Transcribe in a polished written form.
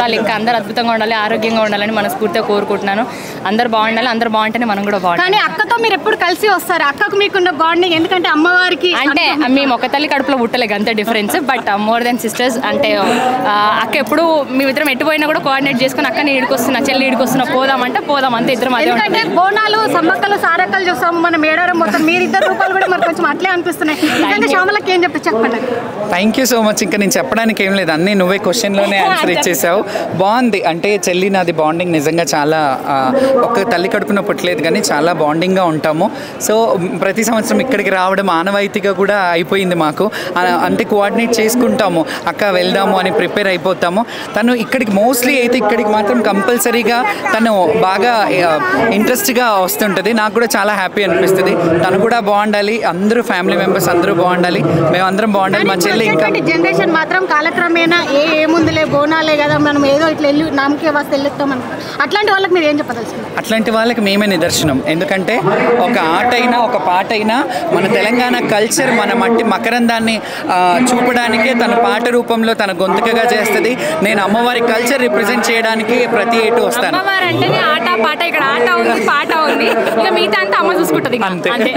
చూడాలి, ఇంకా అందరూ అద్భుతంగా ఉండాలి, ఆరోగ్యంగా ఉండాలని మనస్ఫూర్తిగా కోరుకుంటున్నాను. అందరూ బాగుండాలి, అందరూ బాగుంటేనే మనం కూడా బాగుంటాం. కానీ అక్కతో మీరు ఎప్పుడు కలిసి వస్తారు? అక్కకు మీకున్న బాండింగ్, ఎందుకంటే అమ్మవారికి అంటే మేము ఒక తల్లి కడుపులో పుట్టలేదు, అంతే difference. But more than sisters. అంటే అక్క ఎప్పుడు మేమిద్దరం ఎట్టుపోయినా కూడా కోఆర్డినేట్ చేసుకుని అక్క నేను ఈడుకొస్తున్నా, చెల్లి ఈడుకొస్తున్నా, పోదామంటే పోదాం, అంతే. ఇద్దరం అదే. ఎందుకంటే బోనాలు సమ్మక్కలు సారక్కలు చూస్తాము, మన మేడారం మొత్తం మీరిద్దరు రూపాయలు కూడా మనకు కొంచెం అట్లే అనిపిస్తున్నాయి. ఎందుకంటే శ్యామలకి ఏం చెప్పండి. Thank you so much. ఇంకా నేను చెప్పడానికి ఏం లేదు, అన్నీ నువ్వే క్వశ్చన్లోనే ఆన్సర్ ఇచ్చేసావు. బాగుంది. అంటే చెల్లి నాది బాండింగ్ నిజంగా చాలా, ఒక తల్లి కడుపున పుట్టలేదు కానీ చాలా బాండింగ్గా ఉంటాము. సో ప్రతి సంవత్సరం ఇక్కడికి రావడం ఆనవాయితీగా కూడా అయిపోయింది మాకు. అంటే కోఆర్డినేట్ చేసుకుంటాము, అక్క వెళ్దాము అని ప్రిపేర్ అయిపోతాము. తను ఇక్కడికి మోస్ట్లీ అయితే ఇక్కడికి మాత్రం కంపల్సరీగా తను బాగా ఇంట్రెస్ట్గా వస్తుంటుంది. నాకు కూడా చాలా హ్యాపీ అనిపిస్తుంది. తను కూడా బాగుండాలి, అందరూ ఫ్యామిలీ మెంబర్స్ అందరూ బాగుండాలి, మేమందరం బాగుండాలి. మా చెల్లి ఇంకా జనరేషన్ మాత్రం కాలక్రమేణా ఏముందిలే బోనాలే కదా, మనం ఏదో ఇట్లా వెళ్ళి నామకే వాస్త వెళ్ళొస్తాం అనుకుంటాం. అట్లాంటి వాళ్ళకి మీరు ఏం చెప్పదలుచుకున్నారు? అట్లాంటి వాళ్ళకి మేమే నిదర్శనం. ఎందుకంటే ఒక ఆట అయినా ఒక పాట అయినా మన తెలంగాణ కల్చర్, మన మట్టి మకరందాన్ని చూపడానికే తన పాట రూపంలో తన గొంతుకగా చేస్తుంది. నేను అమ్మవారి కల్చర్ రిప్రజెంట్ చేయడానికి ప్రతి ఏటూ వస్తాను. అమ్మవారు అంటేనే ఆట పాట, ఇక్కడ ఆట ఉంది, పాట ఉంది, ఇక మిగతా అంతా అమ్మ చూసుకుంటుంది. అంతే.